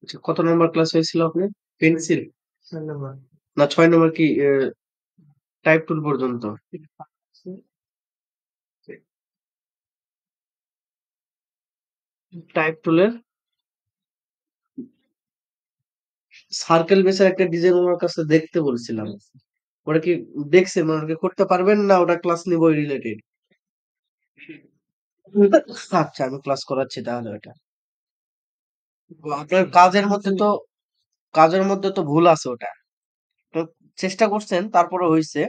আচ্ছা, কত নম্বর ক্লাস হয়েছিল আপনি? পেন্সিল না 6 নম্বর কি টাইপ টুল পর্যন্ত? টাইপ টুলের সার্কেল বেসের একটা ডিজাইন ওনার কাছে দেখতে বলছিলাম। ওটা কি দেখছেন? মানে ওটা কি করতে পারবেন না ওটা ক্লাস নিব রিলেটেড? আচ্ছা, আমি ক্লাস করাচ্ছি তাহলে ওটা। আপনার কাজের মধ্যে তো ভুল আছে ওটা। তো চেষ্টা করছেন তারপরে হইছে।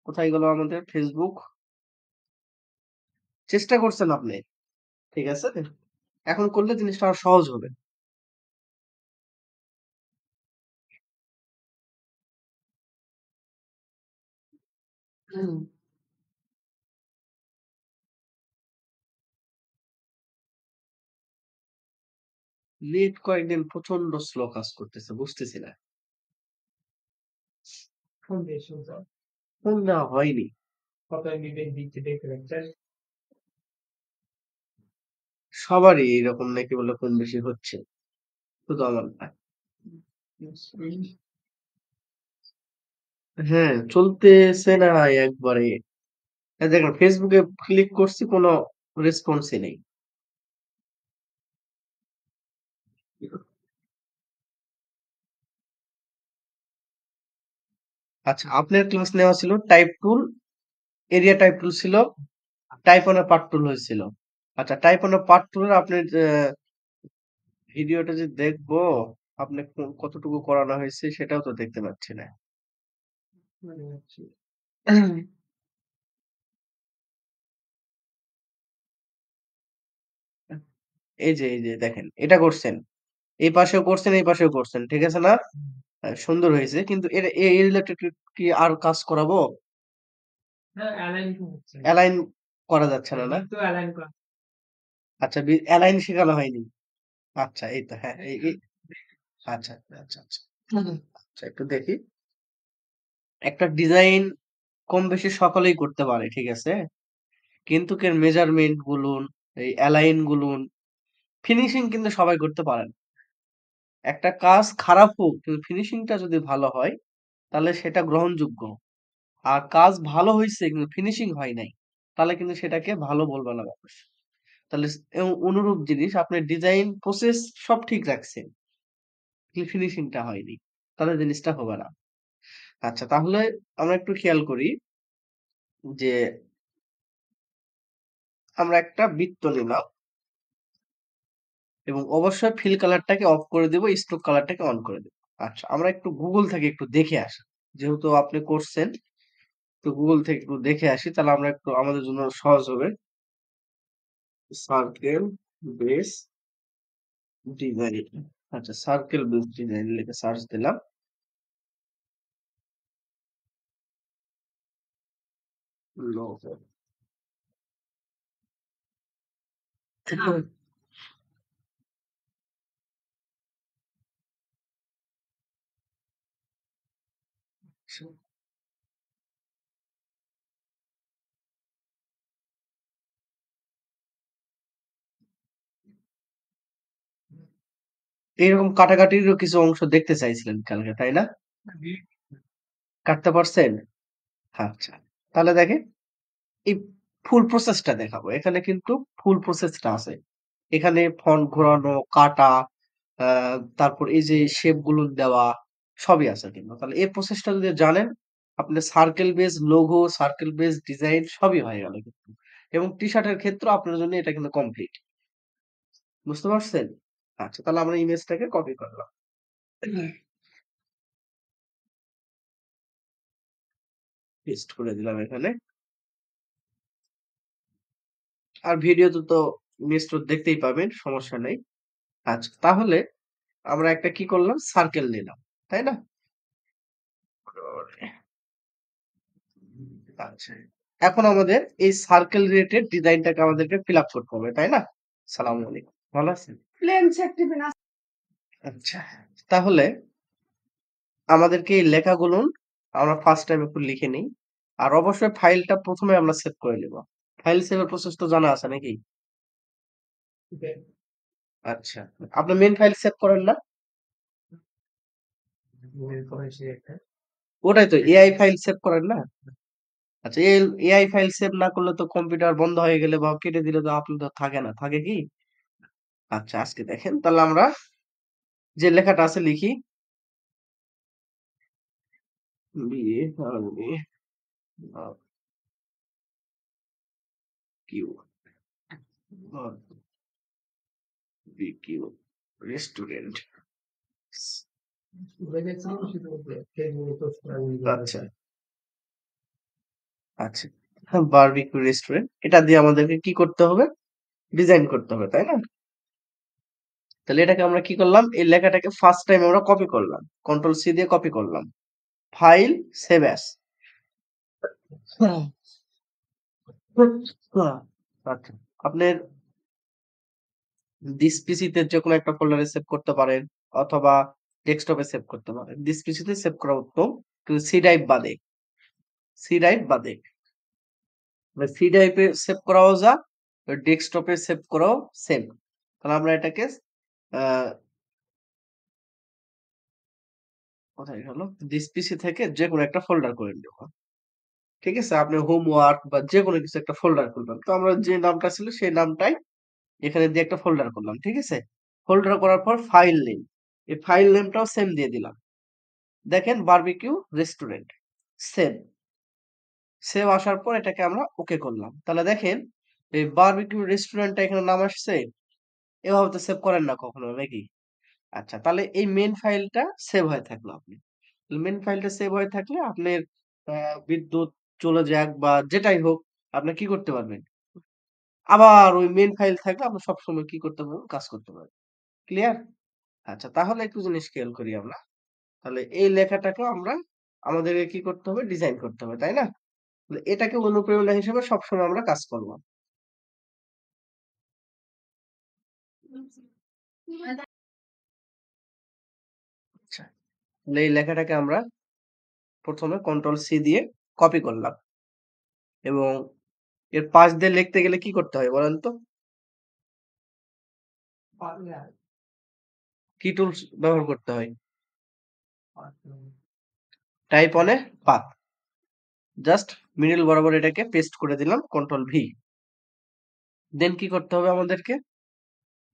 কোথায় গেল আমাদের ফেসবুক? চেষ্টা করছেন আপনি। ঠিক আছে? এখন করলে জিনিসটা আরো সহজ হবে। নেট কয়েকদিন প্রচন্ড স্লো কাজ করতেছে, বুঝতেছি না। ফোন দেওয়া হয়নি। সবারই এরকম নাকি বলে কম বেশি হচ্ছে, শুধু আমার না। হ্যাঁ, চলতেছে না একবারে। দেখেন ফেসবুকে ক্লিক করছি, কোনো রেসপন্সই নেই। আচ্ছা, আপনার ক্লাস নেওয়া ছিল টাইপ টুল, এরিয়া টাইপ টুল ছিল, টাইপ অন পার্ট টুল হয়েছিল। আচ্ছা, টাইপ অন পার্ট টুলের আপনার ভিডিওটা যে দেখবো, আপনি কতটুকু করানো হয়েছে সেটাও তো দেখতে পাচ্ছি না। এই যে দেখেন, এটা করছেন, এই পাশেও করছেন, এই পাশেও করছেন, ঠিক আছে না? সুন্দর হয়েছে, কিন্তু এর এই রিলেটেড কি আর কাজ করাবো? অ্যালাইন করা যাচ্ছে না, না? আচ্ছা, অ্যালাইন শেখানো হয়নি। আচ্ছা, এই তো, হ্যাঁ, আচ্ছা, আচ্ছা, আচ্ছা। আচ্ছা, একটু দেখি। একটা ডিজাইন কম বেশি সকলেই করতে পারে, ঠিক আছে, কিন্তু এর মেজারমেন্ট বলুন, এই অ্যালাইন বলুন, ফিনিশিং কিন্তু সবাই করতে পারে না। একটা কাজ খারাপ হোক কিন্তু ফিনিশিংটা যদি ভালো হয় তাহলে সেটা গ্রহণযোগ্য। আর কাজ ভালো হয়েছে কিন্তু ফিনিশিং হয় নাই, তাহলে কিন্তু সেটাকে ভালো বলবে না মানুষ। তাহলে অনুরূপ জিনিস, আপনি ডিজাইন প্রসেস সব ঠিক রাখছেন কিন্তু ফিনিশিংটা হয়নি, তাহলে জিনিসটা হবে না। আচ্ছা, তাহলে আমরা একটু খেয়াল করি যে আমরা একটা বৃত্ত নিলাম এবং অবশ্যই ফিল কালারটাকে অফ করে দেব, স্ট্রোক কালারটাকে অন করে দেব। আচ্ছা, আমরা একটু গুগল থেকে একটু দেখে আসি, যেহেতু আপনি করছেন, তো গুগল থেকে একটু দেখে আসি, তাহলে আমরা একটু আমাদের জন্য সহজ হবে। Circle base design. আচ্ছা, সার্কেল বেস ডিজাইন লিখে সার্চ দিলাম। লোগো। এইরকম কাটাকাটিরও কিছু অংশ দেখতে চাইছিলেন কালকে, তাই না? কাটতে পারছেন? আচ্ছা, তাহলে দেখেন, এই ফুল প্রসেসটা দেখাবো। এখানে কিন্তু ফুল প্রসেসটা আছে। এখানে ফন্ট ঘোরানো, কাটা, তারপর এই যে শেপ গুলো দেওয়া, সবই আছে কিন্তু। তাহলে এই প্রসেসটা যদি জানেন, আপনি circle base logo, circle base design সবই হয়ে গেল কিন্তু। এবং টি শার্টের ক্ষেত্রে আপনার জন্য এটা কিন্তু কমপ্লিট। বুঝতে পারছেন? আচ্ছা, তাহলে আমরা ইমেজটাকে কপি করলাম, পেস্ট করে দিলাম এখানে। আর ভিডিওতে তো ইমেজ তো দেখতেই পাবেন, সমস্যা নেই। আচ্ছা, তাহলে আমরা একটা কি করলাম, সার্কেল নিলাম, তাই না? আচ্ছা, এখন আমাদের এই সার্কেল রিলেটেড ডিজাইনটাকে আমাদেরকে ফিল আপ করতে হবে, তাই না? সালাম আলাইকুম, ভালো আছেন? আচ্ছা, তাহলে আমাদেরকে এই লেখাগুলো আমরা ফার্স্ট টাইম একটু লিখে নিই। আর অবশ্যই ফাইলটা ১ম এ আমরা সেভ করে নিব। ফাইল সেভের প্রসেস তো জানা আছে নাকি? আচ্ছা। আপনি মেইন ফাইল সেভ করেন না? ওটাই তো এআই ফাইল সেভ করেন না? আচ্ছা, এআই ফাইল সেভ না করলে তো কম্পিউটার বন্ধ হয়ে গেলে বা কেটে দিলে তো আপলোড থাকে না। থাকে কি? আচ্ছা, আজকে দেখেন তাহলে আমরা যে লেখাটা আছে লিখি। বিএ আরবি কিউ বিকিউ রেস্টুরেন্ট। আচ্ছা, আচ্ছা। বারবিকিউ রেস্টুরেন্ট এটা দিয়ে আমাদেরকে কি করতে হবে? ডিজাইন করতে হবে, তাই না? তাহলে এটাকে আমরা কি করলাম? এই লেখাটাকে ফার্স্ট টাইম আমরা কপি করলাম। কন্ট্রোল সি দিয়ে কপি করলাম। File save as. আচ্ছা। আপনার দিস পিসিতে যেকোনো একটা ফোল্ডারে সেভ করতে পারেন অথবা ডেস্কটপে সেভ করতে পারেন। দিস পিসিতে সেভ করা উত্তম। কিন্তু সি ড্রাইভ বাদে। সি ড্রাইভ বাদে। মানে সি ড্রাইভে সেভ করাও যা, ডেস্কটপে সেভ করাও সেম। তাহলে আমরা এটাকে আহ কোথায় গেল? দিস পিসি থেকে যেকোনো একটা ফোল্ডার করে নেব। ঠিক আছে? আপনি হোমওয়ার্ক বা যেকোনো কিছু একটা ফোল্ডার করবেন। তো আমরা যে নামটা ছিল সেই নামটাই এখানে দিয়ে একটা ফোল্ডার করলাম। ঠিক আছে? ফোল্ডার করার পর ফাইল নেম। এই ফাইল নেমটাও সেম দিয়ে দিলাম। দেখেন বারবিকিউ রেস্টুরেন্ট। সেভ। সেভ আসার পর এটাকে আমরা ওকে করলাম। তাহলে দেখেন এই বারবিকিউ রেস্টুরেন্টটা এখানে নাম আসছে। এভাবে তো সেভ করেন না কখনো নাকি? আচ্ছা, তাহলে এই মেইন ফাইলটা সেভ হয়ে থাকলো আপনি। মেইন ফাইলটা সেভ হয়ে থাকলে আপনার বিদ্যুৎ চলে যাক বা যেটাই হোক আপনি কি করতে পারবেন? আবার ওই মেইন ফাইল থাকলে আপনি সবসময় কি করতে পারবেন? কাজ করতে পারবেন। ক্লিয়ার? আচ্ছা, তাহলে একটু জিনিস খেয়াল করি আমরা। তাহলে এই লেখাটাকেও আমরা আমাদেরকে কি করতে হবে? ডিজাইন করতে হবে, তাই না? তাহলে এটাকে অনুপ্রেরণা হিসেবে সবসময় আমরা কাজ করব। আচ্ছা, তাহলে এই লেখাটাকে আমরা ১ম এ কন্ট্রোল সি দিয়ে কপি করলাম এবং এর পাশ দিয়ে লিখতে গেলে কি করতে হয় বলেন তো? কি টুলস ব্যবহার করতে হয়? Type on a path. Just middle বরাবর এটাকে পেস্ট করে দিলাম কন্ট্রোল ভি। দেন কি করতে হবে আমাদেরকে?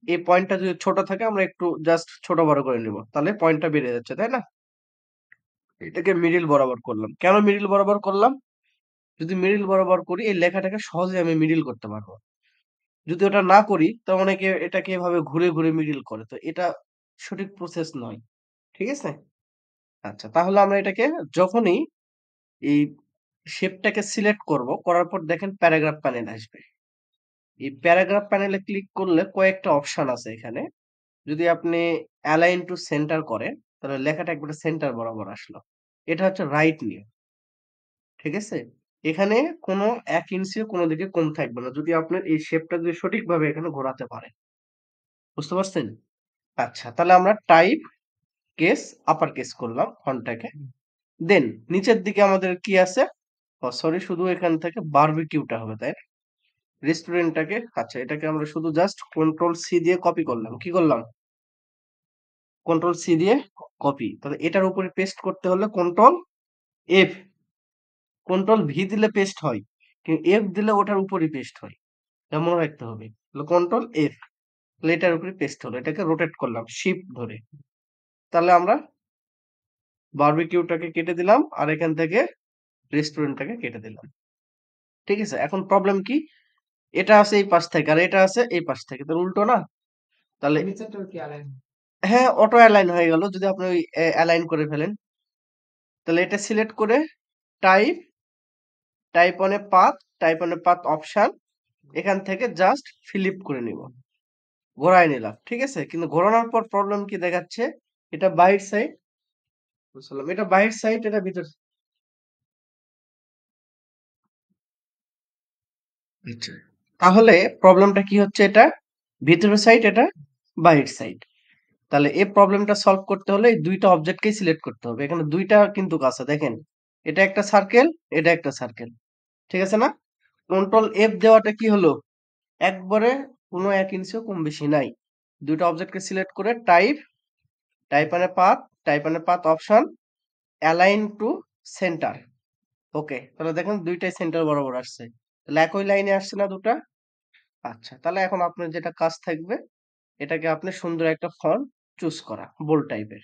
এই পয়েন্টটা যদি ছোট থাকে আমরা একটু জাস্ট ছোট বড় করে নিব। তাহলে পয়েন্টটা বেড়ে যাচ্ছে, তাই না? এটাকে মিডল বরাবর করলাম। কেন মিডল বরাবর করলাম? যদি মিডল বরাবর করি এই লেখাটাকে সহজে আমি মিডল করতে পারবো। যদি ওটা না করি তো অনেকে এটাকে এভাবে ঘুরে ঘুরে মিডল করে। তো এটা সঠিক প্রসেস নয়। ঠিক আছে? আচ্ছা, তাহলে আমরা এটাকে যখনই এই শেপটাকে সিলেক্ট করব, করার পর দেখেন প্যারাগ্রাফ প্যানেল আসবে। এই প্যারাগ্রাফ প্যানেলে ক্লিক করলে কয়েকটা অপশন আছে এখানে। যদি আপনি অ্যালাইন টু সেন্টার করেন তাহলে লেখাটা একবারে সেন্টার বরাবর আসলো। এটা হচ্ছে রাইট নিয়ে। ঠিক আছে? এখানে কোনো ১ ইঞ্চিও কোনো দিকে কম থাকবে না। যদি আপনার এই শেপটা যদি সঠিকভাবে এখানে ঘোরাতে পারেন। বুঝতে পারছেন? আচ্ছা, তাহলে আমরা টাইপ কেস আপার কেস করলাম ফন্টটাকে। দেন নিচের দিকে আমাদের কি আছে? সরি, শুধু এখান থেকে বারবিকিউটা হবে, তাই না? রেস্টুরেন্টটাকে আচ্ছা এটাকে আমরা শুধু জাস্ট কন্ট্রোল সি দিয়ে কপি করলাম। কি করলাম? কন্ট্রোল সি দিয়ে কপি। তাহলে এটার উপরে পেস্ট করতে হলে কন্ট্রোল এফ। কন্ট্রোল ভি দিলে পেস্ট হয়। কিন্তু এফ দিলে ওটার উপরে পেস্ট হয়। এটা মনে রাখতে হবে। Control F. তাহলে এটার উপরে পেস্ট হলো। এটাকে রোটেট করলাম শিফট ধরে। তাহলে আমরা বারবিকিউটাকে কেটে দিলাম আর এখান থেকে রেস্টুরেন্টটাকে কেটে দিলাম। ঠিক আছে? এখন প্রবলেম কি? এটা আছে এই পাশ থেকে আর এটা আছে এই পাশ থেকে। তাহলে উল্টো না? তাহলে হ্যাঁ, অটো অ্যালাইন হয়ে গেল যদি আপনি ওই অ্যালাইন করে ফেলেন। তাহলে এটা সিলেক্ট করে type, type on a path option এখান থেকে জাস্ট ফিলিপ করে নিব। ঘোরায় নিলাম। ঠিক আছে? কিন্তু ঘোরানোর পর প্রবলেম কি দেখাচ্ছে? এটা বাহির সাইড বুঝলাম। এটা বাহির সাইড এটা ভিতর। আচ্ছা। তাহলে প্রবলেমটা কি হচ্ছে এটা? ভিতরের সাইড এটা বাহির সাইড। তাহলে এই প্রবলেমটা সলভ করতে হলে এই ২ টা অবজেক্টকেই সিলেক্ট করতে হবে। এখানে ২ টা কিন্তু আছে দেখেন। এটা একটা সার্কেল, এটা একটা সার্কেল। ঠিক আছে না? কন্ট্রোল এফ দেওয়াটা কি হলো? একবারে কোনো ১ ইঞ্চিও কম বেশি নাই। ২ টা অবজেক্টকে সিলেক্ট করে type and path option align to center. Okay. তাহলে দেখেন ২ টাই সেন্টার বরাবর আসছে। তাহলে একই লাইনে আসছে না ২ টা? আচ্ছা। তাহলে এখন আপনার যেটা কাজ থাকবে, এটাকে আপনি সুন্দর একটা ফন্ট চুজ করা, বোল্ড টাইপের।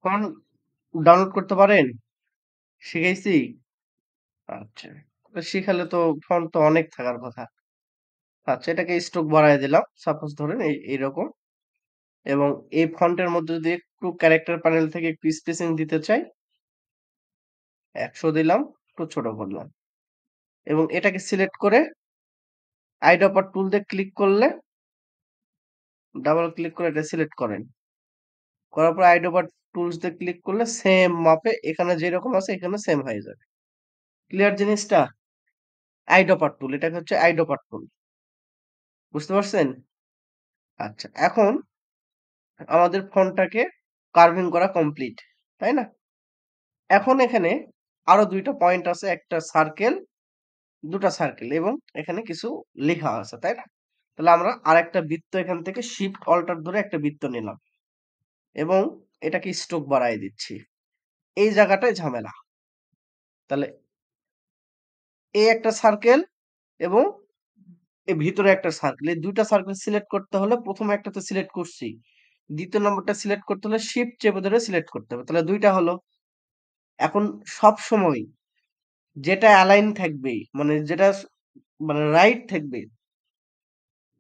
ফন্ট ডাউনলোড করতে পারেন? শিখাইছি? আচ্ছা। তো শিখালে তো ফন্ট তো অনেক থাকার কথা। আচ্ছা, এটাকে স্ট্রোক বাড়ায় দিলাম। সাপোজ ধরেন এইরকম। এবং এই ফন্টের মধ্যে যদি একটু ক্যারেক্টার প্যানেল থেকে একটু স্পেসিং দিতে চাই, ১০০ দিলাম, একটু ছোট করলাম। এবং এটাকে সিলেক্ট করে আইড্রপার টুল দিয়ে ক্লিক করলে, ডাবল ক্লিক করে এটা সিলেক্ট করেন। করার পর আইড্রপার টুলস দিয়ে ক্লিক করলে সেম মাপে এখানে যেরকম আছে এখানে সেম হয়ে যাবে। ক্লিয়ার জিনিসটা? আইড্রপার টুল, এটাকে হচ্ছে আইড্রপার টুল। বুঝতে পারছেন? আচ্ছা, এখন আমাদের ফন্টটাকে কার্ভিং করা কমপ্লিট। তাই না? এখন এখানে আরো ২ টা পয়েন্ট আছে। একটা সার্কেল, ২ টা সার্কেল এবং এখানে কিছু লেখা আছে। তাই না? তাহলে আমরা আরেকটা বৃত্ত এখান থেকে শিফট অল্টার ধরে একটা বৃত্ত নিলাম এবং এটাকে স্ট্রোক বাড়ায় দিচ্ছি। এই জায়গাটায় ঝামেলা। তাহলে এই একটা সার্কেল এবং এর ভিতরে একটা সার্কেল। এই ২ টা সার্কেল সিলেক্ট করতে হলে ১ম একটাতে সিলেক্ট করছি। ২য় নম্বরটা সিলেক্ট করতে হলে শিফট চেপে ধরে সিলেক্ট করতে হবে। তাহলে ২ টা হলো। এখন সবসময় যেটা অ্যালাইন থাকবে, মানে যেটা মানে রাইট থাকবে,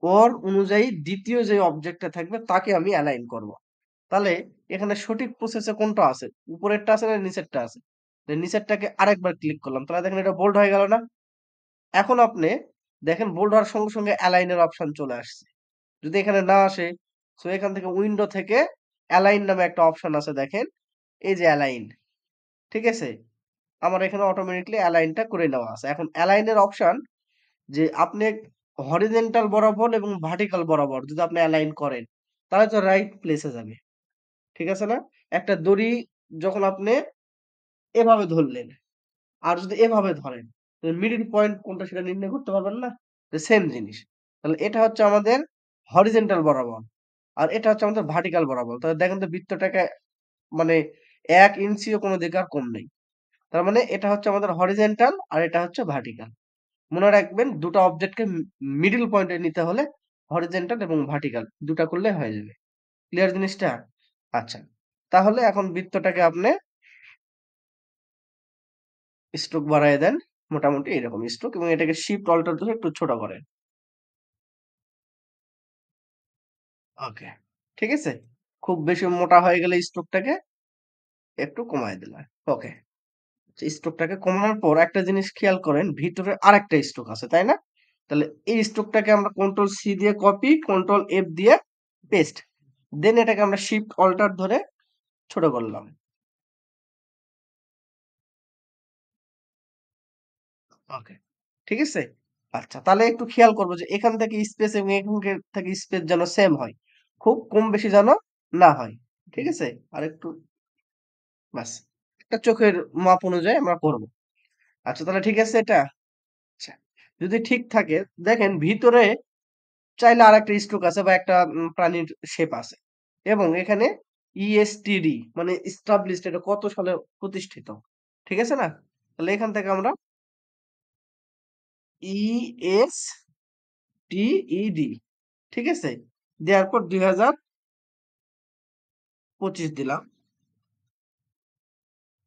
ওর অনুযায়ী ২য় যে অবজেক্টটা থাকবে তাকে আমি অ্যালাইন করব। তাহলে এখানে সঠিক প্রসেসে কোনটা আছে? উপরেরটা আছে না নিচেরটা আছে? নিচেরটাকে আরেকবার ক্লিক করলাম। তাহলে দেখেন এটা বোল্ড হয়ে গেল না? এখন আপনি দেখেন বোল্ড হওয়ার সঙ্গে সঙ্গে অ্যালাইন এর অপশন চলে আসছে। যদি এখানে না আসে, সো এখান থেকে উইন্ডো থেকে অ্যালাইন নামে একটা অপশন আছে দেখেন। এই যে অ্যালাইন, ঠিক আছে? আমার এখানে অটোমেটিক্যালি অ্যালাইনটা করে নেওয়া আছে। এখন অ্যালাইন এর অপশন যে আপনি হরিজন্টাল বরাবর এবং ভার্টিক্যাল বরাবর যদি আপনি অ্যালাইন করেন, তাহলে তো রাইট প্লেসে যাবে। ঠিক আছে না? একটা দড়ি যখন আপনি এভাবে ধরলেন, আর যদি এভাবে ধরেন, মিডল পয়েন্ট কোনটা সেটা নির্ণয় করতে পারবেন না? সেম জিনিস। তাহলে এটা হচ্ছে আমাদের হরিজন্টাল বরাবর। আর এটা হচ্ছে আমাদের ভার্টিক্যাল বরাবর। তাহলে দেখেন তো বৃত্তটাকে মানে ১ ইঞ্চিও কোন দিকে আর কম নেই। তার মানে এটা হচ্ছে আমাদের হরিজন্টাল আর এটা হচ্ছে ভার্টিক্যাল। মনে রাখবেন ২ টা অবজেক্টকে মিডল পয়েন্টে নিতে হলে হরিজন্টাল এবং ভার্টিক্যাল ২ টা করলে হয়ে যাবে। ক্লিয়ার জিনিসটা? আচ্ছা। তাহলে এখন বৃত্তটাকে আপনি স্ট্রোক বাড়ায় দেন। মোটামুটি এরকম স্ট্রোক এবং এটাকে শিফট অল্টার ধরে একটু ছোট করেন। ওকে। ঠিক আছে? খুব বেশি মোটা হয়ে গেলে স্ট্রোকটাকে একটু কমায় দিলেন। ওকে। স্ট্রোকটাকে কমানোর পর একটা জিনিস খেয়াল করেন, ভিতরে আরেকটা স্ট্রোক আছে, তাই না? তাহলে এই স্ট্রোকটাকে আমরা কন্ট্রোল সি দিয়ে কপি, কন্ট্রোল এফ দিয়ে পেস্ট। দেন এটাকে আমরা শিফট অল্টার ধরে ছোট করলাম। ওকে। ঠিক আছে? আচ্ছা, তাহলে একটু খেয়াল করব যে এখান থেকে স্পেস এবং এখান থেকে স্পেস যেন সেম হয়। খুব কম বেশি যেন না হয়। ঠিক আছে? আরেকটু ব্যাস। একটা চোখের মাপ অনুযায়ী আমরা করব। আচ্ছা, তাহলে ঠিক আছে এটা? আচ্ছা। যদি ঠিক থাকে দেখেন ভিতরে চাইলে আরেকটা স্ট্রোক আছে বা একটা প্রাণীর শেপ আছে। এবং এখানে ইএসটিডি মানে established এটা কত সালে প্রতিষ্ঠিত। ঠিক আছে না? তাহলে এখান থেকে আমরা ইএসটিইডি, ঠিক আছে? দেওয়ার পর ২০২৫ দিলাম।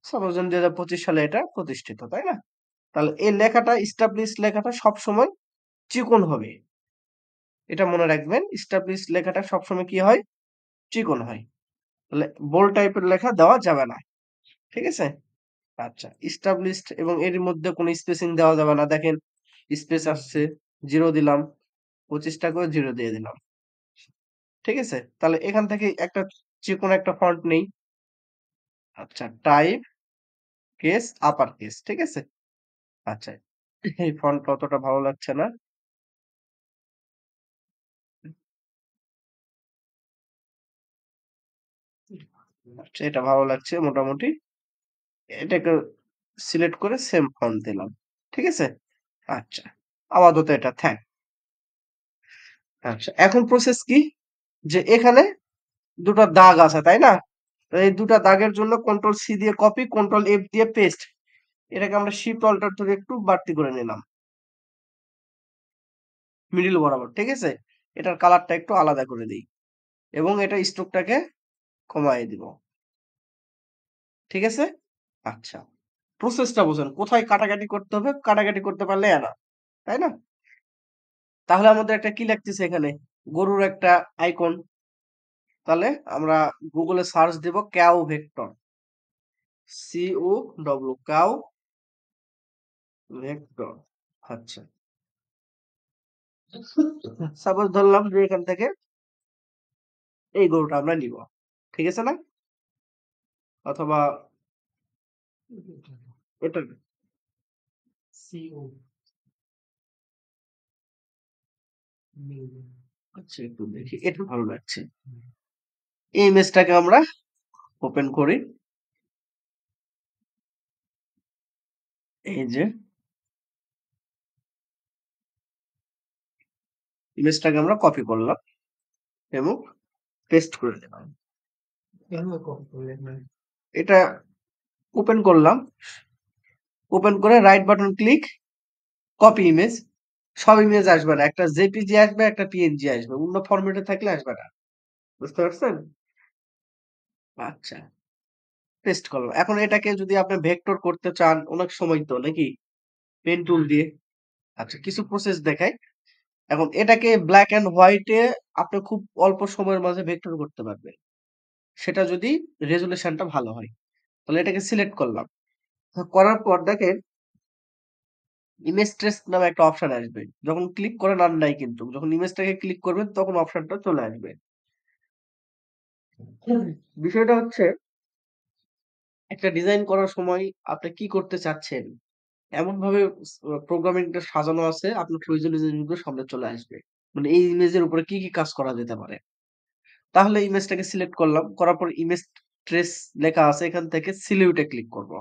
সাপোজ ২০২৫ সালে এটা প্রতিষ্ঠিত, তাই না? তাহলে এই লেখাটা established লেখাটা সবসময় চিকন হবে। এটা মনে রাখবেন। established লেখাটা সবসময় কি হয়? চিকন হয়। তাহলে বোল্ড টাইপের লেখা দেওয়া যাবে না। ঠিক আছে? আচ্ছা, established এবং এর মধ্যে কোনো স্পেসিং দেওয়া যাবে না। দেখেন স্পেস আসছে, 0 দিলাম, ২৫ টাকেও 0 দিয়ে দিলাম। ঠিক আছে? তাহলে এখান থেকে একটা যেকোনো একটা ফন্ট নেই। আচ্ছা, টাইপ কেস আপার কেস, ঠিক আছে? আচ্ছা। এই ফন্ট অতটা ভালো লাগছে না। আচ্ছা, এটা ভালো লাগছে মোটামুটি। এটাকে সিলেক্ট করে সেম ফন্ট দিলাম। ঠিক আছে? আচ্ছা। আপাতত এটা থাক। আচ্ছা, এখন প্রসেস কি? যে এখানে ২ টা দাগ আছে, তাই না? তো এই ২ টা দাগের জন্য কন্ট্রোল সি দিয়ে কপি, কন্ট্রোল এফ দিয়ে পেস্ট। এটাকে আমরা শিফট অল্টার ধরে একটু বাড়তি করে নিলাম। মিডল বরাবর। ঠিক আছে? এটার কালারটা একটু আলাদা করে দেই। এবং এটা স্ট্রোকটাকে কমায় দিব। ঠিক আছে? আচ্ছা। প্রসেসটা বোঝেন। কোথায় কাটাকাটি করতে হবে, কাটাকাটি করতে পারলে এনাফ। তাই না? তাহলে আমাদের একটা কি লাগতেছে এখানে? গরুর একটা আইকন। তাহলে আমরা গুগলে সার্চ দিব cow vector. COW cow vector. আচ্ছা। সাপোজ ধরলাম যে এখান থেকে এই গরুটা আমরা নিব। ঠিক আছে না? অথবা এটা আচ্ছা, একটু দেখি। এটা ভালো লাগছে। এই ইমেজটাকে আমরা ওপেন করি। এই যে ইমেজটাকে আমরা কপি করলাম এবং পেস্ট করে দিলাম। এটা ওপেন করলাম। ওপেন করে right button click, copy image. সব ইমেজ আসবে না। একটা জেপিজি আসবে, একটা পিএনজি আসবে। অন্য ফরম্যাটে থাকলে আসবে না। বুঝতে পারছেন? আচ্ছা, পেস্ট করলাম। এখন এটাকে যদি আপনি ভেক্টর করতে চান, অনেক সময় তো নাকি? পেন টুল দিয়ে। আচ্ছা, কিছু প্রসেস দেখাই। এখন এটাকে ব্ল্যাক এন্ড হোয়াইটে আপনি খুব অল্প সময়ের মাঝে ভেক্টর করতে পারবেন। সেটা যদি রেজোলিউশনটা ভালো হয়। তাহলে এটাকে সিলেক্ট করলাম। করার পর দেখেন ইমেজ ট্রেস নামে একটা অপশন আসবে। যখন ক্লিক করেন আর নাই কিন্তু। যখন ইমেজটাকে ক্লিক করবেন তখন অপশনটা চলে আসবে। বিষয়টা হচ্ছে একটা ডিজাইন করার সময় আপনি কি করতে চাচ্ছেন? এমনভাবে প্রোগ্রামিংটা সাজানো আছে আপনার প্রয়োজনীয় জিনিসগুলো সামনে চলে আসবে। মানে এই ইমেজের উপরে কি কাজ করা যেতে পারে। তাহলে ইমেজটাকে সিলেক্ট করলাম। করার পর ইমেজ ট্রেস লেখা আছে এখান থেকে সিলিউট এ ক্লিক করব।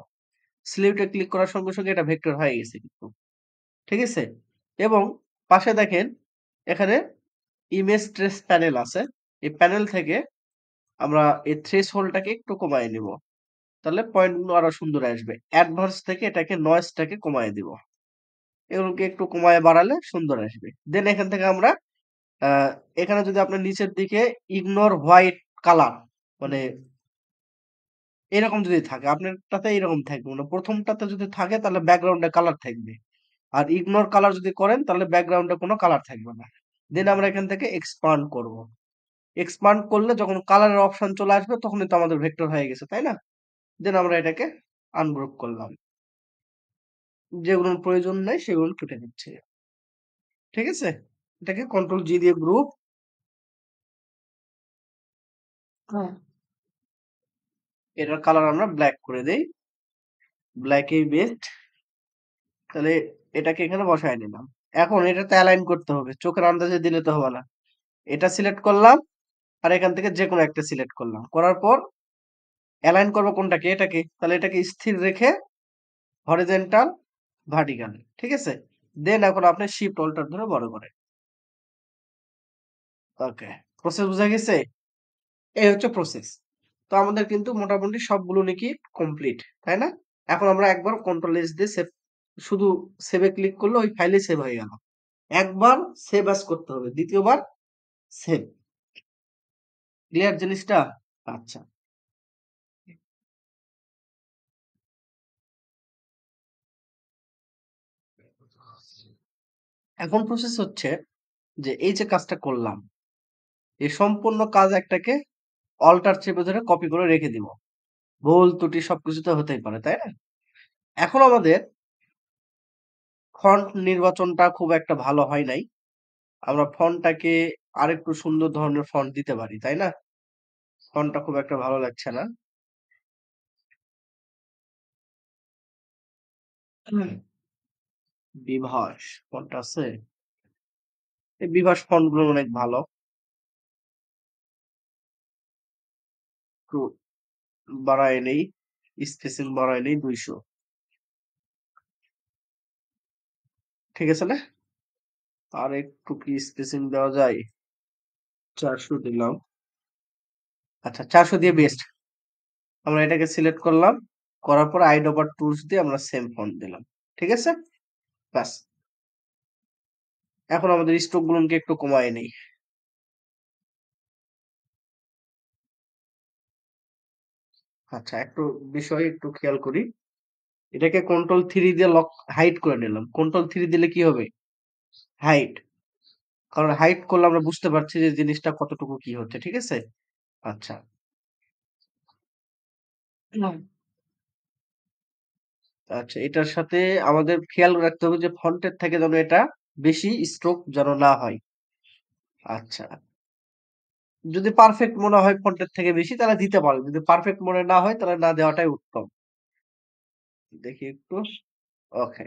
সিলিউট এ ক্লিক করার সঙ্গে, সঙ্গে এটা ভেক্টর হয়ে গেছে কিন্তু। ঠিক আছে? এবং পাশে দেখেন এখানে ইমেজ ট্রেস প্যানেল আছে। এই প্যানেল থেকে আমরা এই থ্রেশহোল্ডটাকে একটু কমায় নিব। তাহলে পয়েন্টগুলো আরো সুন্দর আসবে। অ্যাডভান্স থেকে এটাকে নয়েজটাকে কমায় দিব। এগুলোকে একটু কমায় বাড়ালে সুন্দর আসবে। দেন এখান থেকে আমরা আ এখানে যদি আপনার নিচের দিকে ইগনোর হোয়াইট কালার মানে এরকম যদি থাকে, আপনারটাতে এরকম থাকবে। মানে ১ম টাতে যদি থাকে তাহলে ব্যাকগ্রাউন্ডে কালার থাকবে। আর ইগনোর কালার যদি করেন তাহলে ব্যাকগ্রাউন্ডে কোনো কালার থাকবে না। দেন আমরা এখান থেকে এক্সপান্ড করব। এক্সপান্ড করলে যখন কালারের অপশন চলে আসবে তখনই তো আমাদের ভেক্টর হয়ে গেছে, তাই না? দেন আমরা এটাকে আনগ্রুপ করলাম। যেগুলোর প্রয়োজন নাই সেগুলো কেটে দিচ্ছি। ঠিক আছে? এটাকে কন্ট্রোল জি দিয়ে গ্রুপ। হ্যাঁ। এটার কালার আমরা ব্ল্যাক করে দেই। ব্ল্যাকই বেস্ট। তাহলে এটাকে এখানে বসায় নিলাম। এখন এটাতে অ্যালাইন করতে হবে। চোখের আন্দাজে দিলে তো হবে না। এটা সিলেক্ট করলাম আর এখান থেকে যেকোনো একটা সিলেক্ট করলাম। করার পর অ্যালাইন করব কোনটাকে? এটাকে। তাহলে এটাকে স্থির রেখে হরিজন্টাল, ভার্টিক্যাল। ঠিক আছে? দেন এখন আপনি শিফট অল্টার ধরে বড় করেন। ওকে। প্রসেস বুঝা গেছে? এই হচ্ছে প্রসেস। তো আমাদের কিন্তু মোটামুটি সবগুলো নাকি কমপ্লিট। তাই না? এখন আমরা একবার কন্ট্রোল এস দিয়ে সেভ শুধু সেভে ক্লিক করলে ওই ফাইলে সেভ হয়ে গেল। একবার সেভ এস করতে হবে। দ্বিতীয়বার সেভ। ক্লিয়ার জিনিসটা? আচ্ছা। এখন প্রসেস হচ্ছে যে এই যে কাজটা করলাম, এই সম্পূর্ণ কাজ একটাকে অল্টার চেপে ধরে কপি করে রেখে দিব। ভুল ত্রুটি সবকিছু তো হতেই পারে, তাই না? এখন আমাদের ফন্ট নির্বাচনটা খুব একটা ভালো হয় নাই। আমরা ফন্টটাকে আরেকটু সুন্দর ধরনের ফন্ট দিতে পারি, তাই না? ফন্টটা খুব একটা ভালো লাগছে না। হুম। বিভাস ফন্ট আছে? এই বিভাস ফন্ট গুলো অনেক ভালো। একটু বাড়ায় নেই, স্পেসিং বাড়ায় নেই 200। ঠিক আছে না? আর একটু কি স্পেসিং দেওয়া যায়? 400 দিলাম। আচ্ছা 400 দিয়ে বেস্ট। আমরা এটাকে সিলেক্ট করলাম। করার পর আইডোপার টুলস দিয়ে আমরা সেম ফন্ট দিলাম। ঠিক আছে? ব্যাস। এখন আমাদের স্ট্রোক গুলোকে একটু কমায় নেই। আচ্ছা একটু বিষয় একটু খেয়াল করি। এটাকে কন্ট্রোল 3 দিয়ে লক হাইড করে নিলাম। কন্ট্রোল 3 দিলে কি হবে? হাইড। কারণ হাইড করলে আমরা বুঝতে পারছি যে জিনিসটা কতটুকু কি হচ্ছে। ঠিক আছে? আচ্ছা। হুম। আচ্ছা এটার সাথে আমাদের খেয়াল রাখতে হবে যে ফন্টের থেকে যেন এটা বেশি স্ট্রোক যেন না হয়। আচ্ছা। যদি পারফেক্ট মনে হয় ফন্টের থেকে বেশি তাহলে দিতে পারো। যদি পারফেক্ট মনে না হয় তাহলে না দেওয়াটাই উত্তম। দেখি একটু। ওকে।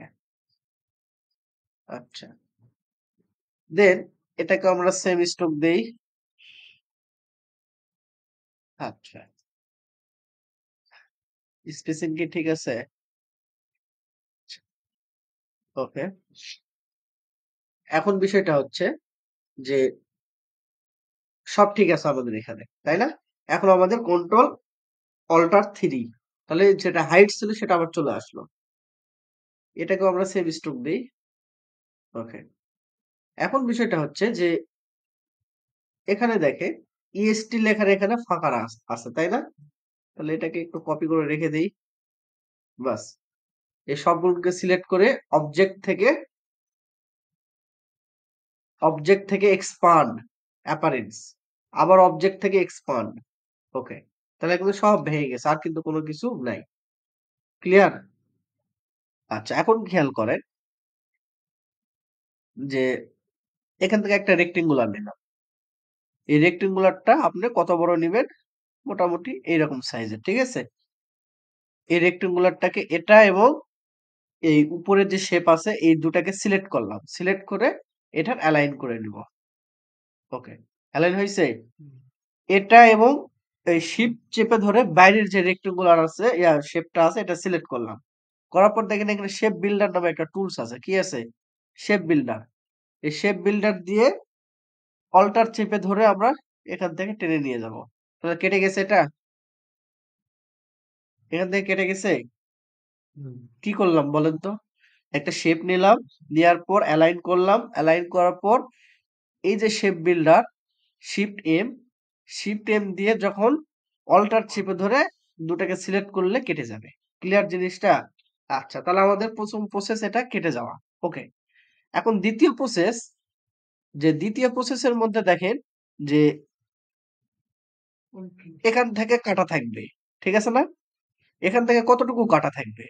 আচ্ছা। দেন এটাকে আমরা সেম স্ট্রোক দেই। আচ্ছা। স্পেসিং কি ঠিক আছে? ওকে। এখন বিষয়টা হচ্ছে যে সব ঠিক আছে আমাদের এখানে। তাই না? এখন আমাদের কন্ট্রোল অল্টার 3। তাহলে যেটা হাইট ছিল সেটা আবার চলে আসলো। এটাকেও আমরা সেম স্ট্রোক দেই। ওকে। এখন বিষয়টা হচ্ছে যে এখানে দেখে ইএসটি লেখার এখানে ফাঁকা আছে তাই না? তাহলে এটাকে একটু কপি করে রেখে দেই। বাস। এই সবগুলোকে সিলেক্ট করে অবজেক্ট থেকে এক্সপান্ড অ্যাপারেন্স আবার অবজেক্ট থেকে এক্সপান্ড। ওকে। তাহলে কিন্তু সব ভেঙে গেছে আর কিন্তু কোনো কিছু নাই। ক্লিয়ার? আচ্ছা এখন খেয়াল করেন যে এখান থেকে একটা রেক্টেঙ্গুলার নিলাম। এই রেক্টেঙ্গুলারটা আপনি কত বড় নিবেন? মোটামুটি এইরকম সাইজের। ঠিক আছে? এই রেক্টেঙ্গুলারটাকে এটা এবং এই উপরে যে শেপ আছে এই দুটাকে সিলেক্ট করলাম। সিলেক্ট করে এটার অ্যালাইন করে নিব। ওকে। অ্যালাইন হইছে? এটা এবং এই শিফট চেপে ধরে বাইরের যে রেক্টেঙ্গুলার আছে শেপটা আছে এটা সিলেক্ট করলাম। করার পর দেখেন এখানে শেপ বিল্ডার নামে একটা টুলস আছে। কি আছে? Shape builder. এই শেপ বিল্ডার দিয়ে অল্টার চেপে ধরে আমরা এখান থেকে টেনে নিয়ে যাব। তাহলে কেটে গেছে এটা? এখান থেকে কেটে গেছে? কি করলাম বলেন তো? একটা শেপ নিলাম, নেয়ার পর অ্যালাইন করলাম, অ্যালাইন করার পর এই যে shape builder shift M, shift M দিয়ে যখন অল্টার চেপে ধরে দুটাকে সিলেক্ট করলে কেটে যাবে। ক্লিয়ার জিনিসটা? আচ্ছা তাহলে আমাদের প্রথম প্রসেস এটা কেটে যাওয়া। ওকে। এখন দ্বিতীয় প্রসেস যে দ্বিতীয় প্রসেসের মধ্যে দেখেন যে এখান থেকে কাটা থাকবে। ঠিক আছে না? এখান থেকে কতটুকু কাটা থাকবে?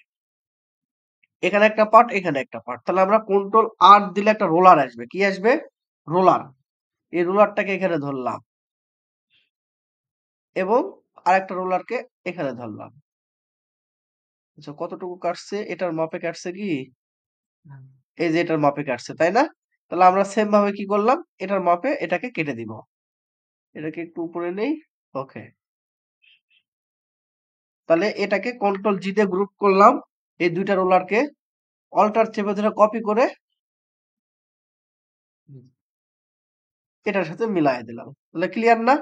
এখানে একটা পার্ট, এখানে একটা পার্ট। তাহলে আমরা কন্ট্রোল আর দিলে একটা রোলার আসবে। কি আসবে? রোলার। এই রোলারটাকে এখানে ধরলাম এবং আরেকটা রোলারকে এখানে ধরলাম। আচ্ছা কতটুকু কাটছে? এটার মাপে কাটছে কি? এই যে এটার মাপে কাটছে, তাই না? তাহলে আমরা সেম ভাবে কি করলাম? এটার মাপে এটাকে কেটে দিব। এটাকে একটু উপরে নেই। ওকে। তাহলে এটাকে কন্ট্রোল জি দিয়ে গ্রুপ করলাম। এই দুইটা রোলারকে অল্টার চেপে ধরে কপি করে এটার সাথে মিলায় দিলাম। তাহলে ক্লিয়ার না?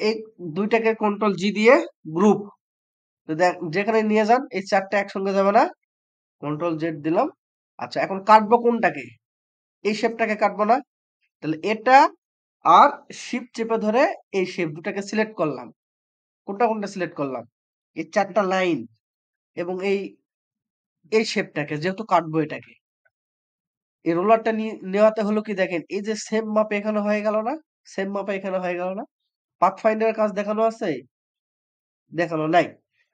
এই দুইটাকে কন্ট্রোল জি দিয়ে গ্রুপ যেখানে নিয়ে যান এই চারটা একসঙ্গে যাবে না? কন্ট্রোল জেড দিলাম। আচ্ছা এখন কাটবো কোনটাকে? এই শেপটাকে কাটবো না? তাহলে এটা আর শিফট চেপে ধরে এই শেপ দুটাকে সিলেক্ট করলাম। কোনটা কোনটা সিলেক্ট করলাম? এই চারটা লাইন এবং এই শেপটাকে যেহেতু কাটবো এটাকে। এই রোলারটা নেওয়াতে হলো কি দেখেন এই যে সেম মাপে এখানে হয়ে গেল না? সেম মাপে এখানে হয়ে গেল না? পাথফাইন্ডার কাজ দেখানো আছে? দেখানো নাই।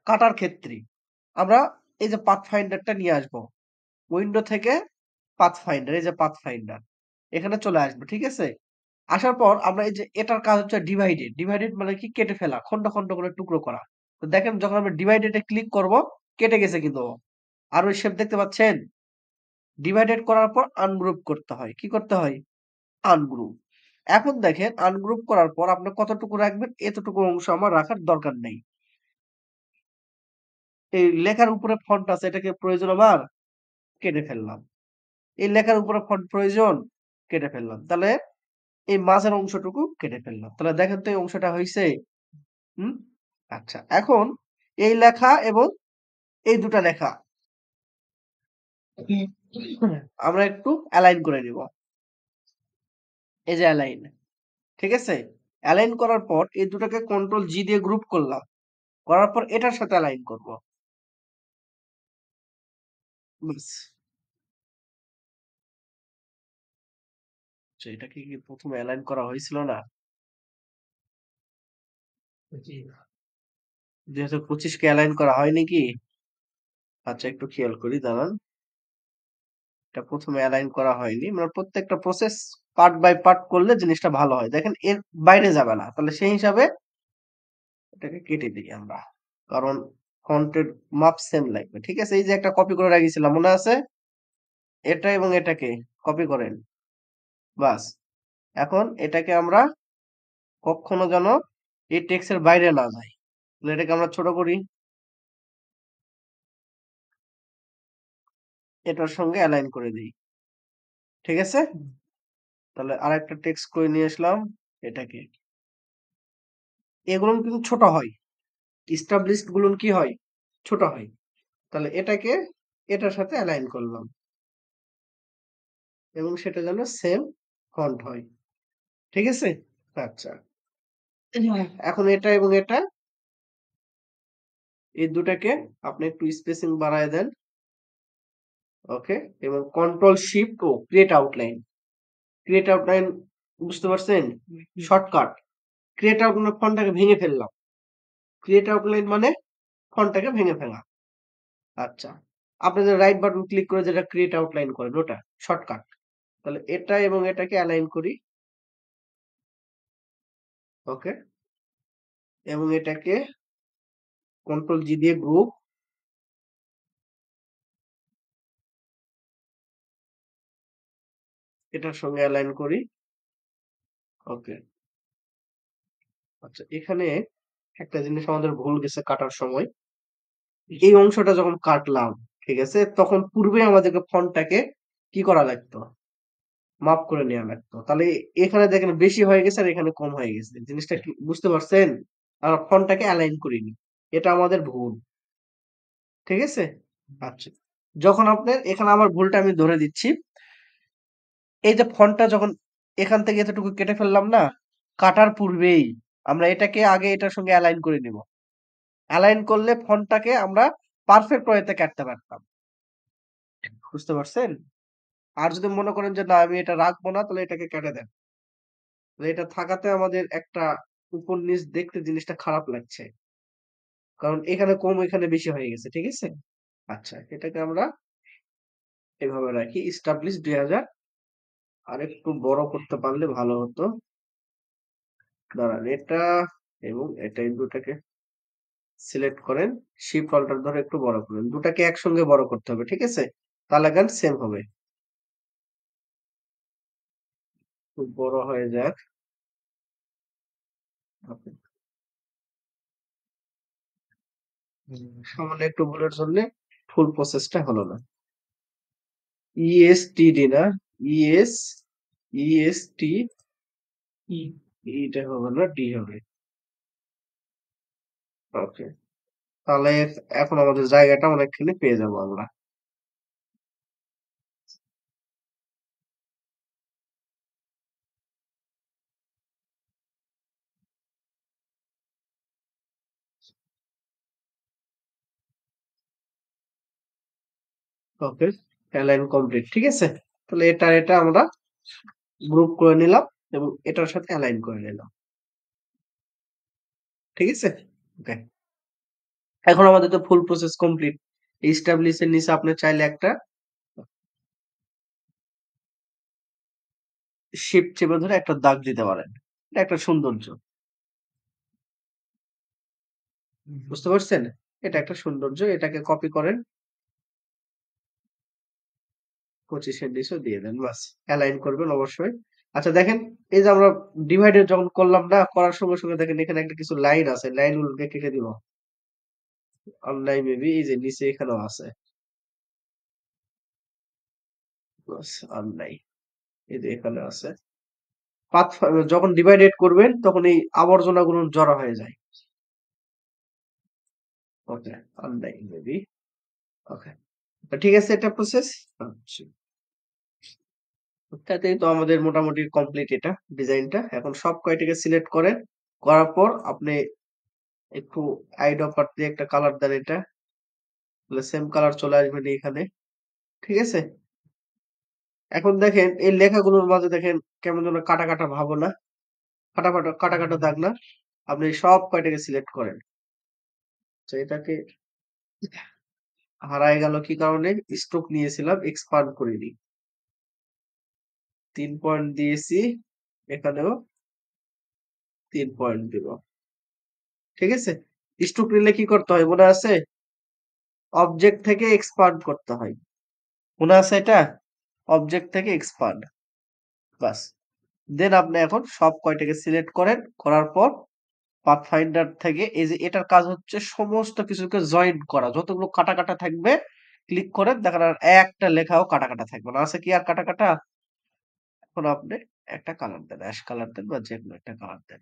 কাটার ক্ষেত্রে আমরা এই যে পাথফাইন্ডারটা নিয়ে আসবো। উইন্ডো থেকে পাথফাইন্ডার এই যে পাথফাইন্ডার এখানে চলে আসবে। ঠিক আছে? আসার পর আমরা এই যে এটার কাজ হচ্ছে ডিভাইডেড। ডিভাইডেড মানে কি? কেটে ফেলা। খন্ড, খন্ড করে টুকরো করা। তো দেখেন যখন আমরা ডিভাইডেড এ ক্লিক করব কেটে গেছে কিন্তু। আর ওই শেপ দেখতে পাচ্ছেন? ডিভাইডেড করার পর আনগ্রুপ করতে হয়। কি করতে হয়? আনগ্রুপ। এখন দেখেন আনগ্রুপ করার পর আপনি কতটুকু রাখবেন? এতটুকু অংশ আমার রাখার দরকার নেই। এই লেখার উপরে ফন্ট আছে, এটা কি প্রয়োজন আমার? কেটে ফেললাম। এই লেখার উপরে ফন্ট প্রয়োজন? কেটে ফেললাম। তাহলে এই মাঝের অংশটুকু কেটে ফেললাম। তাহলে দেখেন তো এই অংশটা হইছে? হুম? আচ্ছা। এখন এই লেখা এবং এই ২ টা লেখা আমরা একটু এলাইন করে নিব। এই যে এলাইন। ঠিক আছে? এলাইন করার পর এই ২ টাকে কন্ট্রোল জি দিয়ে গ্রুপ করলাম। করার পর এটার সাথে এলাইন করব। ব্যাস। আচ্ছা, এটা কি ১ম এ এলাইন করা হয়েছিল না? জি। ২০২৫ কে এলাইন করা হয়নি কি? আচ্ছা, একটু খেয়াল করি দাঁড়ান। এটা ১ম এ এলাইন করা হয়নি। মানে প্রত্যেকটা প্রসেস পার্ট বাই পার্ট করলে জিনিসটা ভালো হয়। দেখেন এর বাইরে যাবে না। তাহলে সেই হিসাবে এটাকে কেটে দেই আমরা। কারণ ফন্টের মাপ সেম লাগবে। ঠিক আছে? এই যে একটা কপি করে রাখিছিলাম, মনে আছে? এটা এবং এটাকে কপি করেন। বাস। এখন এটাকে আমরা কখনো যেন এই টেক্সট এর বাইরে না যায়। তাহলে এটাকে আমরা ছোট করি। এটার সঙ্গে এলাইন করে দেই। ঠিক আছে? তাহলে আরেকটা টেক্সট করে নিয়ে আসলাম এটাকে। এগুলো কিন্তু ছোট হয়। established গুলো কি হয়? ছোট হয়। তাহলে এটাকে এটার সাথে অ্যালাইন করলাম এবং সেটা যেন সেম ফন্ট হয়। ঠিক আছে? আচ্ছা। এখন এটা এবং এটা এই দুটাকে আপনি একটু স্পেসিং বাড়ায় দেন। ওকে? এবং কন্ট্রোল শিফট ও ক্রিয়েট আউটলাইন। ক্রিয়েট আউটলাইন বুঝতে পারছেন? শর্টকাট। ক্রিয়েট আউটলাইন ফন্টটাকে ভেঙে ফেললাম। ক্রিয়েট আউটলাইন মানে ফন্টটাকে ভেঙে ফেলা। আচ্ছা। আপনি যে রাইট বাটন ক্লিক করে যেটা ক্রিয়েট আউটলাইন করেন ওটা শর্টকাট। তাহলে এটা এবং এটাকে অ্যালাইন করি। ওকে? এবং এটাকে কন্ট্রোল জি দিয়ে গ্রুপ এটার সঙ্গে অ্যালাইন করি। ওকে। আচ্ছা, এখানে একটা জিনিস আমাদের ভুল গেছে কাটার সময়। এই অংশটা যখন কাটলাম, ঠিক আছে? তখন পূর্বে আমাদেরকে ফন্টটাকে কি করা লাগতো? মাপ করে নেওয়া লাগতো। তাহলে এখানে দেখেন বেশি হয়ে গেছে আর এখানে কম হয়ে গেছে। জিনিসটা কি বুঝতে পারছেন? আমরা ফন্টটাকে অ্যালাইন করিনি। এটা আমাদের ভুল। ঠিক আছে? আচ্ছা। যখন আপনার এখানে আমার ভুলটা আমি ধরে দিচ্ছি। এই যে ফন্টটা যখন এখান থেকে এতটুকু কেটে ফেললাম না? কাটার পূর্বেই আমরা এটাকে আগে এটার সঙ্গে অ্যালাইন করে নিব। অ্যালাইন করলে ফন্টটাকে আমরা পারফেক্ট ওয়েতে কাটতে পারতাম। বুঝতে পারছেন? আর যদি মনে করেন যে না আমি এটা রাখবো না তাহলে এটাকে কেটে দেন। তাহলে এটা থাকাতে আমাদের একটা উপর নিচ দেখতে জিনিসটা খারাপ লাগছে। কারণ এখানে কম এখানে বেশি হয়ে গেছে। ঠিক আছে? আচ্ছা, এটাকে আমরা এভাবে রাখি। এস্টাবলিশ ২০০০ আরেকটু বড় করতে পারলে ভালো হতো। দাঁড়ান এটা এবং এটা এই দুটাকে সিলেক্ট করেন। শিফট অল্টার ধরে একটু বড় করেন। দুটাকে একসঙ্গে বড় করতে হবে। ঠিক আছে? তাহলে গান সেম হবে। খুব বড় হয়ে যাক। ওকে। সামান্য একটু ভুলের জন্য ফুল প্রসেসটা হলো না। ইএসটিডি না? ইএস ইএসটি এটা হবে না, ডি হবে। ওকে। তাহলে এখন আমাদের জায়গাটা অনেকখানি পেয়ে যাবো আমরা। ওকে। Align complete. ঠিক আছে? তাহলে এটা আমরা গ্রুপ করে নিলাম এবং এটার সাথে অ্যালাইন করে নিলাম। ঠিক আছে? ওকে। এখন আমাদের তো ফুল প্রসেস কমপ্লিট। এস্টাবলিশ এর নিচে আপনি চাইলে একটা শিফট চেপে ধরে একটা দাগ দিতে পারেন। এটা একটা সৌন্দর্য। বুঝতে পারছেন? এটা একটা সৌন্দর্য। এটাকে কপি করেন। 25 এর নিচেও দিয়ে দেন বাস। অ্যালাইন করবেন অবশ্যই। আচ্ছা দেখেন, এই যে আমরা ডিভাইডেড যখন করলাম না, করার সঙ্গে সঙ্গে দেখেন এখানে একটা কিছু লাইন আছে, লাইনগুলোকে কেটে দিব। অনলাইন মেবি এই যে নিচে এখানেও আছে। বাস অনলাইন এই যে এখানে আছে। যখন ডিভাইডেড করবেন তখন এই আবর্জনাগুলো জড়ো হয়ে যায়। ওকে, অনলাইন মেবি। ওকে, ঠিক আছে, এটা প্রসেস। আচ্ছা, তাতেই তো আমাদের মোটামুটি কমপ্লিট এটা ডিজাইনটা। এখন সব কয়টাকে সিলেক্ট করেন, করার পর আপনি একটু আইড অফার দিয়ে একটা কালার দেন এটা, তাহলে সেম কালার চলে আসবে এখানে। ঠিক আছে? এখন দেখেন এই লেখাগুলোর মাঝে দেখেন কেমন যেন কাটা কাটা ভাব না, কাটা কাটা দাগ না। আপনি সব কয়টাকে সিলেক্ট করেন। তো এটাকে হারায় গেল কি কারণে? স্ট্রোক নিয়েছিলাম, এক্সপান্ড করিনি। 3 পয়েন্ট দিয়েছি, এখানেও 3 পয়েন্ট দিব। ঠিক আছে? স্ট্রোক নিলে কি করতে হয় মনে আছে? অবজেক্ট থেকে এক্সপান্ড করতে হয়। মনে আছে এটা? অবজেক্ট থেকে এক্সপান্ড। বাস। দেন আপনি এখন সব কয়টাকে সিলেক্ট করেন, করার পর পাথফাইন্ডার থেকে এই যে এটার কাজ হচ্ছে সমস্ত কিছুকে জয়েন করা। যতগুলো কাটা কাটা থাকবে ক্লিক করেন, দেখেন আর একটা লেখাও কাটা কাটা থাকবে না। আছে কি আর কাটা কাটা? এখন আপনি একটা কালার দেন, অ্যাশ কালার দেন বা যেকোনো একটা কালার দেন।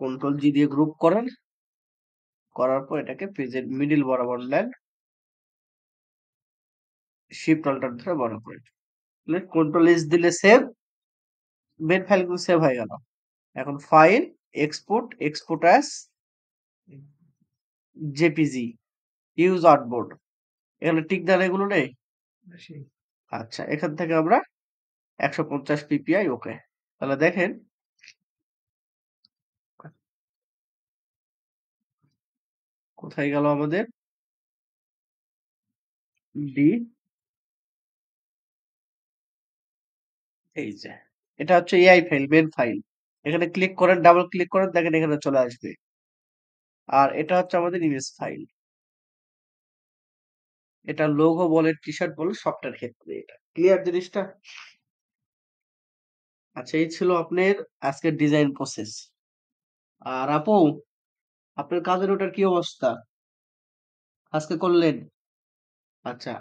কন্ট্রোল জি দিয়ে গ্রুপ করেন, করার পর এটাকে পেজের মিডল বরাবর নেন, শিফট অল্টার ধরে বড় করে কন্ট্রোল এস দিলে সেভ, মেন ফাইল কিন্তু সেভ হয়ে গেল। এখন file, export, export as JPG, use artboard. এখানে টিক দেন এগুলো নেই। আচ্ছা, এখান থেকে আমরা 150 পিপিআই ওকে। তাহলে দেখেন কোথায় গেল আমাদের ডি, এই যে এটা হচ্ছে এআই ফাইল, মেন ফাইল। এখানে ক্লিক করেন, ডাবল ক্লিক করেন, দেখেন এখানে চলে আসবে। আর এটা হচ্ছে আমাদের ইমেজ ফাইল। এটা লোগো বলে, টি শার্ট বলে, সবটার ক্ষেত্রে এটা ক্লিয়ার জিনিসটা। আচ্ছা, এই ছিল আপনার আজকের ডিজাইন প্রসেস। আর আপু, আপনার কাজের ওটার কি অবস্থা? আজকে করলেন? আচ্ছা,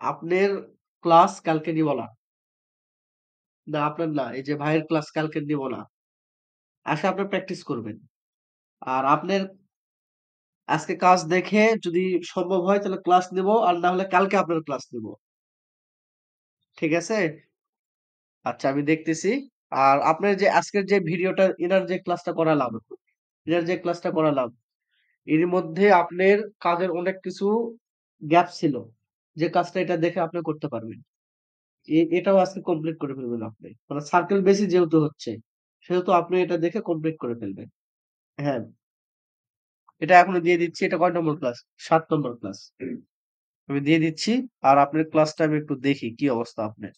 আপনার ক্লাস কালকে নিব না। না আপনার না, এই যে ভাইয়ের ক্লাস কালকে নিব না। আসে আপনার প্র্যাকটিস করবেন। আর আপনার আজকে কাজ দেখে যদি সম্ভব হয় তাহলে ক্লাস নেব, আর না হলে কালকে আপনার ক্লাস নেব। ঠিক আছে? আচ্ছা, আমি দেখতেছি। আর আপনার যে আজকের যে ভিডিওটা, এনার যে ক্লাসটা করালাম, এর মধ্যে আপনার কাজের অনেক কিছু গ্যাপ ছিল, যে কাজটা এটা দেখে আপনি করতে পারবেন। এটাও আজকে কমপ্লিট করে ফেলবেন আপনি, মানে সার্কেল বেসিস যেহেতু হচ্ছে, সেহেতু আপনি এটা দেখে কমপ্লিট করে ফেলবেন। হ্যাঁ, এটা এখনো দিয়ে দিচ্ছি। এটা কয় নম্বর ক্লাস? 7 নম্বর ক্লাস। আমি দিয়ে দিচ্ছি। আর আপনার ক্লাসটা আমি একটু দেখি কি অবস্থা আপনার।